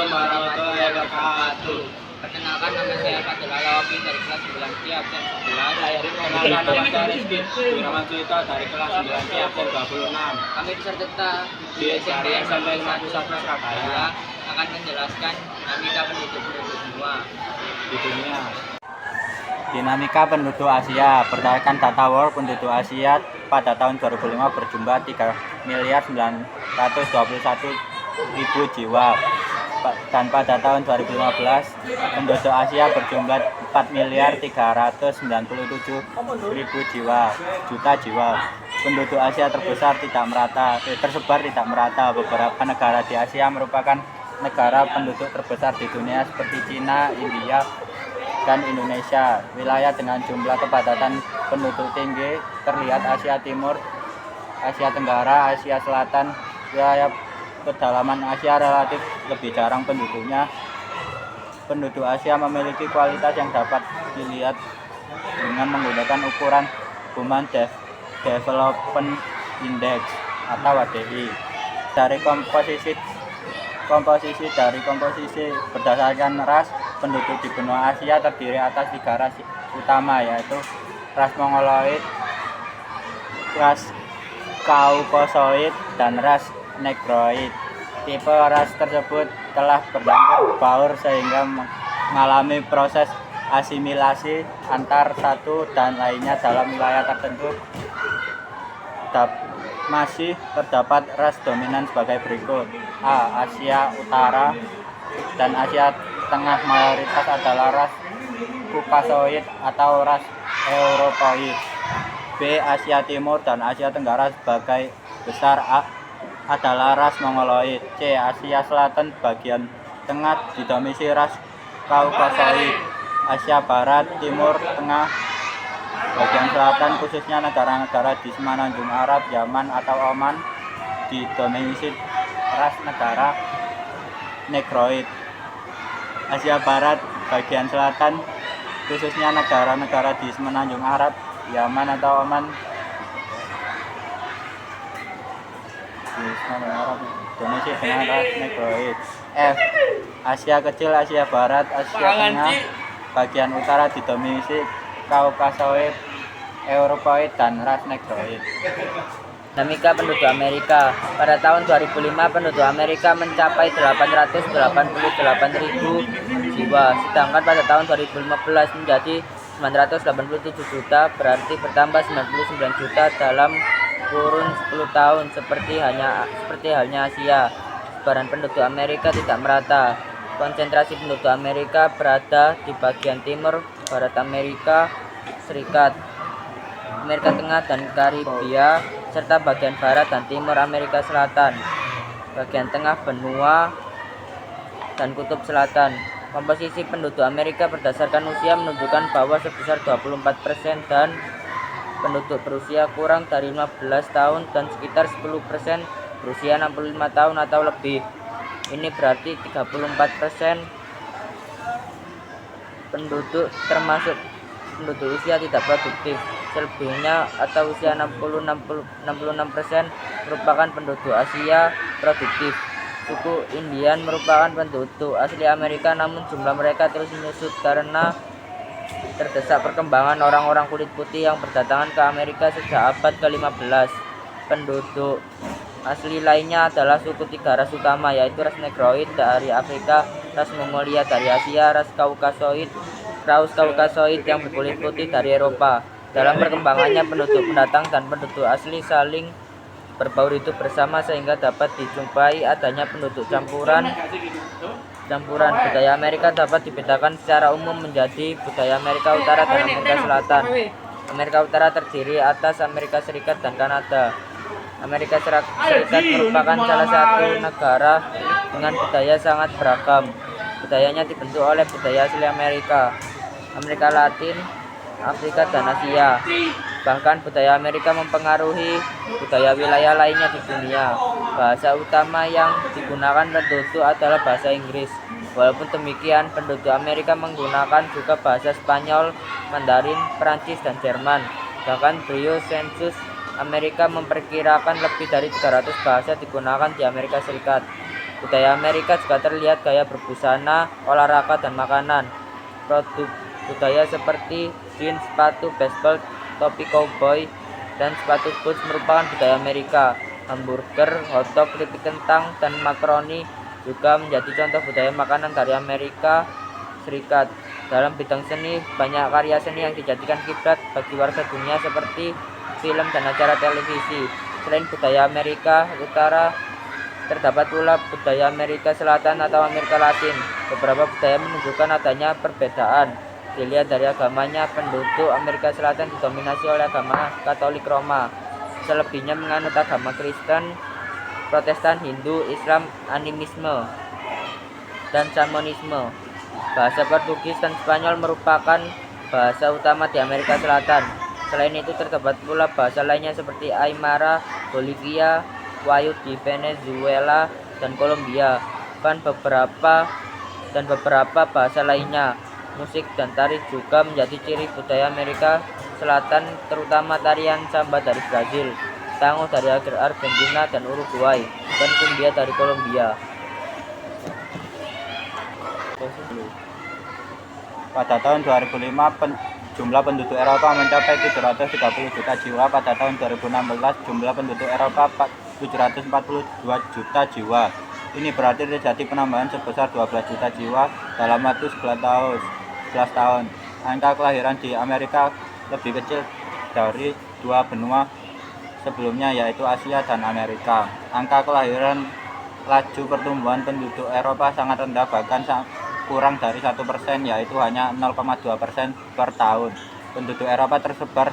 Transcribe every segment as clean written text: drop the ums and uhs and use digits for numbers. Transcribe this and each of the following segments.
warahmatullahi wabarakatuh. Perkenalkan, nama saya Fadil Alawi dari kelas 9C absen 11. Perkenalkan, nama saya Rizky Wirawan Suito dari kelas 9C absen 26. Kami peserta Di SMP 51 Surabaya akan menjelaskan dinamika penduduk semua di dunia. Dinamika penduduk Asia. Berdasarkan data World, penduduk Asia pada tahun 2005 berjumlah 3.921.000 jiwa. Dan pada tahun 2015 penduduk Asia berjumlah 4.397.000 juta jiwa. Penduduk Asia tersebar tidak merata. Beberapa negara di Asia merupakan negara penduduk terbesar di dunia seperti Cina, India, dan Indonesia. Wilayah dengan jumlah kepadatan penduduk tinggi terlihat Asia Timur, Asia Tenggara, Asia Selatan. Wilayah kedalaman Asia relatif lebih jarang penduduknya. Penduduk Asia memiliki kualitas yang dapat dilihat dengan menggunakan ukuran Human Development Index atau HDI. Dari komposisi berdasarkan ras, penduduk di benua Asia terdiri atas 3 ras utama, yaitu ras Mongoloid, ras Kaukasoid, dan ras Negroid. Tipe ras tersebut telah bercampur baur sehingga mengalami proses asimilasi antar satu dan lainnya dalam wilayah tertentu. Masih terdapat ras dominan sebagai berikut: A. Asia Utara dan Asia Tengah mayoritas adalah ras Kaukasoid atau ras Europoid. B. Asia Timur dan Asia Tenggara sebagai besar adalah ras Mongoloid. C. Asia Selatan bagian tengah didominasi ras Kaukasoid. Asia Barat, Timur, Tengah, bagian selatan khususnya negara-negara di Semenanjung Arab, Yaman atau Oman didominasi ras negara Negroid. Asia Barat bagian selatan khususnya negara-negara di Semenanjung Arab, Yaman atau Oman Indonesia dengan ras Negroid. F. Asia Kecil, Asia Barat, Asia Tengah bagian utara didominasi Kaukasoid, Europoid, dan ras Negroid. Dinamika penduduk Amerika. Pada tahun 2005 penduduk Amerika mencapai 888.000 jiwa, sedangkan pada tahun 2015 menjadi 987 juta, berarti bertambah 99 juta dalam kurun 10 tahun. Seperti halnya Asia, sebaran penduduk Amerika tidak merata. Konsentrasi penduduk Amerika berada di bagian timur barat Amerika Serikat, Amerika Tengah dan Karibia, serta bagian barat dan timur Amerika Selatan, bagian tengah benua dan kutub selatan. Komposisi penduduk Amerika berdasarkan usia menunjukkan bahwa sebesar 24% dan penduduk berusia kurang dari 15 tahun dan sekitar 10% berusia 65 tahun atau lebih. Ini berarti 34% penduduk termasuk penduduk usia tidak produktif. Selebihnya atau usia 66% merupakan penduduk Asia produktif. Suku Indian merupakan penduduk asli Amerika, namun jumlah mereka terus menyusut karena terdesak perkembangan orang-orang kulit putih yang berdatangan ke Amerika sejak abad ke-15. Penduduk asli lainnya adalah suku 3 ras utama, yaitu ras Negroid dari Afrika, ras Mongolia dari Asia, ras Kaukasoid yang berkulit putih dari Eropa. Dalam perkembangannya, penduduk pendatang dan penduduk asli saling berbaur hidup bersama sehingga dapat dijumpai adanya penduduk campuran. Budaya Amerika dapat dibedakan secara umum menjadi budaya Amerika Utara dan Amerika Selatan. Amerika Utara terdiri atas Amerika Serikat dan Kanada. Amerika Serikat merupakan salah satu negara dengan budaya sangat beragam. Budayanya dibentuk oleh budaya asli Amerika, Amerika Latin, Afrika, dan Asia. Bahkan budaya Amerika mempengaruhi budaya wilayah lainnya di dunia. Bahasa utama yang digunakan penduduk adalah bahasa Inggris. Walaupun demikian, penduduk Amerika menggunakan juga bahasa Spanyol, Mandarin, Perancis, dan Jerman. Bahkan Bureau Census Amerika memperkirakan lebih dari 300 bahasa digunakan di Amerika Serikat. Budaya Amerika juga terlihat gaya berbusana, olahraga, dan makanan. Produk budaya seperti jeans, sepatu baseball, topi cowboy, dan sepatu boots merupakan budaya Amerika. Hamburger, hotdog, keripik kentang, dan makaroni juga menjadi contoh budaya makanan dari Amerika Serikat. Dalam bidang seni, banyak karya seni yang dijadikan kiblat bagi warga dunia seperti film dan acara televisi. Selain budaya Amerika Utara, terdapat pula budaya Amerika Selatan atau Amerika Latin. Beberapa budaya menunjukkan adanya perbedaan. Dilihat dari agamanya, penduduk Amerika Selatan didominasi oleh agama Katolik Roma. Selebihnya menganut agama Kristen, Protestan, Hindu, Islam, animisme, dan Shamanisme. Bahasa Portugis dan Spanyol merupakan bahasa utama di Amerika Selatan. Selain itu terdapat pula bahasa lainnya seperti Aymara, Bolivia, Wayuu di Venezuela, dan Kolombia, dan beberapa bahasa lainnya. Musik dan tari juga menjadi ciri budaya Amerika Selatan, terutama tarian samba dari Brazil, tango dari Argentina dan Uruguay, dan cumbia dari Kolombia. Pada tahun 2005, jumlah penduduk Eropa mencapai 730 juta jiwa. Pada tahun 2016, jumlah penduduk Eropa 742 juta jiwa. Ini berarti terjadi penambahan sebesar 12 juta jiwa dalam waktu 11 tahun. Angka kelahiran di Amerika lebih kecil dari dua benua sebelumnya, yaitu Asia dan Amerika. Angka kelahiran laju pertumbuhan penduduk Eropa sangat rendah, bahkan kurang dari 1%, yaitu hanya 0,2% per tahun. Penduduk Eropa tersebar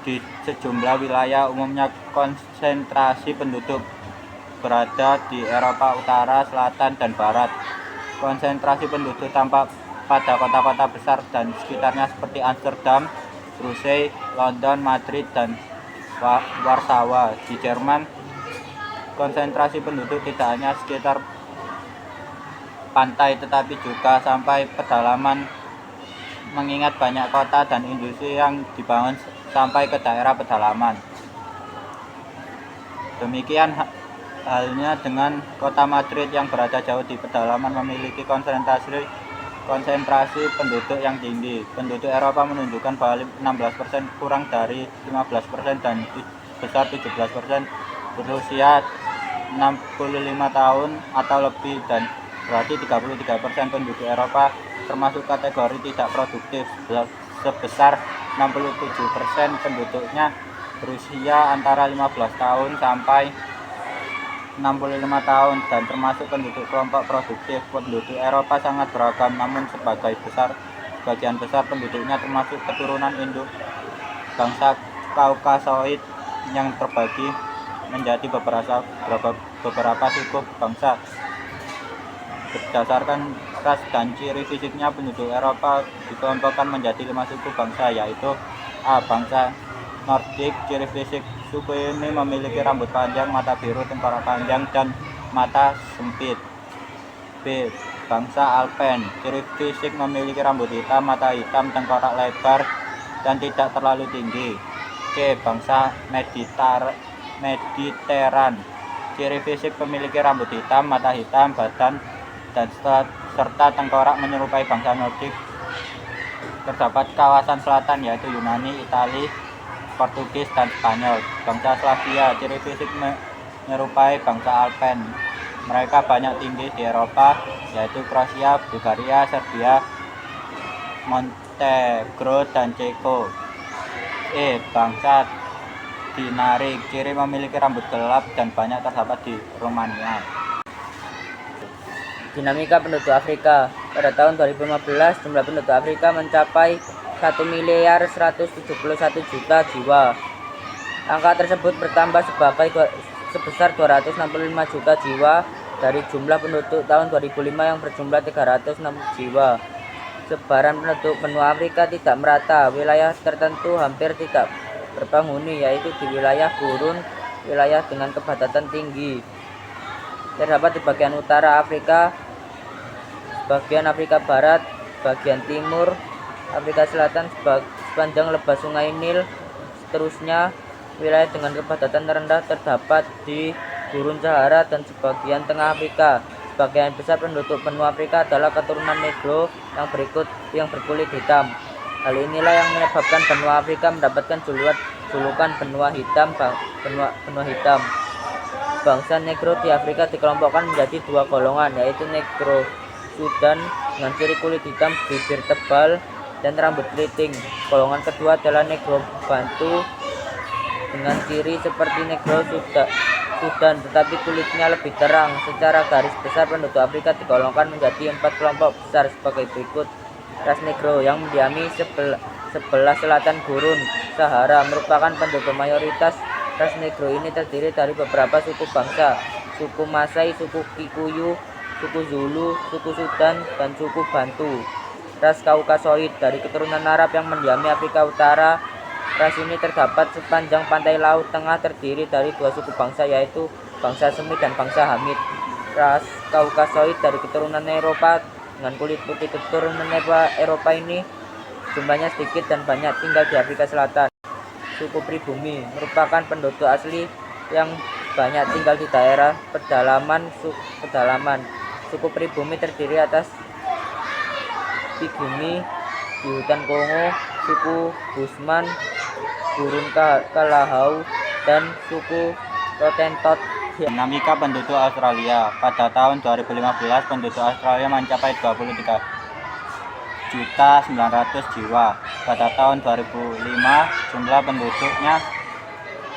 di sejumlah wilayah, umumnya konsentrasi penduduk berada di Eropa Utara, Selatan, dan Barat. Konsentrasi penduduk tampak pada kota-kota besar dan sekitarnya seperti Amsterdam, Brussels, London, Madrid, dan Warsawa. Di Jerman, konsentrasi penduduk tidak hanya sekitar pantai tetapi juga sampai pedalaman, mengingat banyak kota dan industri yang dibangun sampai ke daerah pedalaman. Demikian halnya dengan kota Madrid yang berada jauh di pedalaman, memiliki konsentrasi penduduk yang tinggi. Penduduk Eropa menunjukkan bahwa 16% kurang dari 15% dan besar 17% berusia 65 tahun atau lebih, dan berarti 33% penduduk Eropa termasuk kategori tidak produktif. Sebesar 67% penduduknya berusia antara 15 tahun sampai 65 tahun dan termasuk penduduk kelompok produktif. Penduduk Eropa sangat beragam, namun sebagian besar penduduknya termasuk keturunan Indo, bangsa Kaukasoid yang terbagi menjadi beberapa suku bangsa. Berdasarkan ras dan ciri fisiknya, penduduk Eropa dikelompokkan menjadi 5 suku bangsa, yaitu A. Bangsa Nordik. Ciri fisik suku ini memiliki rambut panjang, mata biru, tengkorak panjang, dan mata sempit. B. Bangsa Alpen. Ciri fisik memiliki rambut hitam, mata hitam, tengkorak lebar, dan tidak terlalu tinggi. C. Bangsa Mediteran. Ciri fisik memiliki rambut hitam, mata hitam, badan dan serta tengkorak menyerupai bangsa Nordik. Terdapat kawasan selatan yaitu Yunani, Italia, Portugis, dan Spanyol. Bangsa Slavia. Ciri fisik menyerupai bangsa Alpen. Mereka banyak tinggi di Eropa, yaitu Kroasia, Bulgaria, Serbia, Montenegro, dan Ceko. E. Bangsa Dinaric. Ciri memiliki rambut gelap dan banyak terdapat di Romania. Dinamika penduduk Afrika. Pada tahun 2015, jumlah penduduk Afrika mencapai 1.171.000.000 jiwa. Angka tersebut bertambah sebesar 265 juta jiwa dari jumlah penduduk tahun 2005 yang berjumlah 306 jiwa. Sebaran penduduk benua Afrika tidak merata. Wilayah tertentu hampir tidak berpenghuni, yaitu di wilayah gurun, wilayah dengan kepadatan tinggi. Terdapat di bagian utara Afrika, bagian Afrika Barat, bagian timur Afrika Selatan, sepanjang lebah Sungai Nil. Seterusnya, wilayah dengan kepadatan rendah terdapat di Gurun Sahara, dan sebagian tengah Afrika. Sebagian besar penduduk benua Afrika adalah keturunan Negro yang berkulit hitam. Hal inilah yang menyebabkan benua Afrika mendapatkan julukan benua hitam. Bangsa Negro di Afrika dikelompokkan menjadi dua golongan, yaitu Negro Sudan dengan ciri kulit hitam, bibir tebal, dan rambut keriting. Golongan kedua adalah Negro Bantu dengan ciri seperti Negro Sudan, tetapi kulitnya lebih terang. Secara garis besar penduduk Afrika digolongkan menjadi 4 kelompok besar sebagai berikut. Ras Negro yang mendiami sebelah selatan Gurun Sahara merupakan penduduk mayoritas. Ras Negro ini terdiri dari beberapa suku bangsa, suku Masai, suku Kikuyu, suku Zulu, suku Sudan, dan suku Bantu. Ras Kaukasoid dari keturunan Arab yang mendiami Afrika Utara. Ras ini terdapat sepanjang pantai Laut Tengah, terdiri dari dua suku bangsa, yaitu bangsa Semit dan bangsa Hamid. Ras Kaukasoid dari keturunan Eropa dengan kulit putih. Keturunan Eropa ini jumlahnya sedikit dan banyak tinggal di Afrika Selatan. Suku pribumi merupakan penduduk asli yang banyak tinggal di daerah pedalaman. Suku pribumi terdiri atas Pygmy di hutan Kongo, suku Bushman, Gurun Kalahau, dan suku Rotentot. Dinamika penduduk Australia. Pada tahun 2015 penduduk Australia mencapai 23.900.000 jiwa. Pada tahun 2005 jumlah penduduknya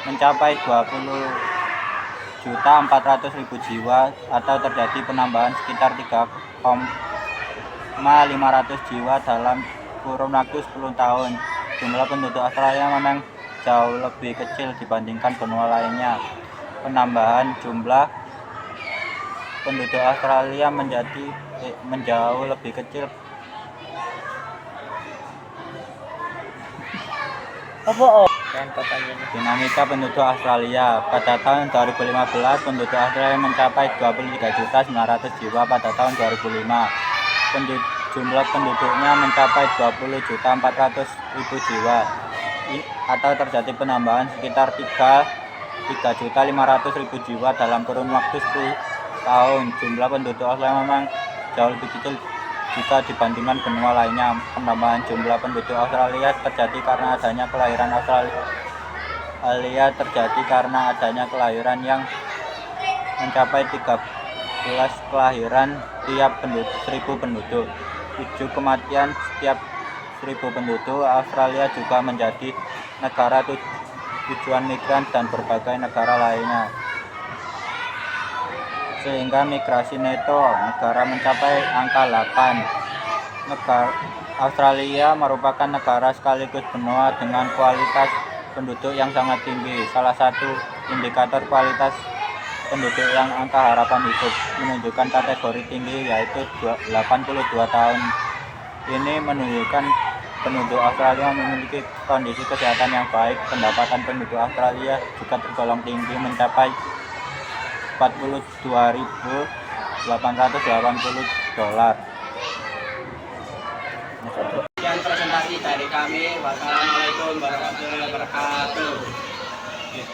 mencapai 20.400.000 jiwa, atau terjadi penambahan sekitar 3,500 jiwa dalam kurun waktu 10 tahun. Jumlah penduduk Australia memang jauh lebih kecil dibandingkan benua lainnya. Penambahan jumlah penduduk Australia menjauh lebih kecil. Dinamika penduduk Australia. Pada tahun 2015 penduduk Australia mencapai 23.900 jiwa. Pada tahun 2005 jumlah penduduknya mencapai 20.400.000 jiwa, atau terjadi penambahan sekitar 3.500.000 jiwa dalam kurun waktu 10 tahun. Jumlah penduduk Australia memang jauh lebih kecil jika dibandingkan benua lainnya. Penambahan jumlah penduduk Australia terjadi karena adanya kelahiran yang mencapai 13 kelahiran tiap 1.000 penduduk. 7 kematian setiap 1.000 penduduk. Australia juga menjadi negara tujuan migran dan berbagai negara lainnya, sehingga migrasi neto negara mencapai angka 8. Australia merupakan negara sekaligus benua dengan kualitas penduduk yang sangat tinggi. Salah satu indikator kualitas penduduk yang angka harapan hidup menunjukkan kategori tinggi, yaitu 82 tahun. Ini menunjukkan penduduk Australia memiliki kondisi kesehatan yang baik. Pendapatan penduduk Australia juga tergolong tinggi, mencapai $42.880. Sekian presentasi dari kami. Wassalamualaikum warahmatullahi wabarakatuh.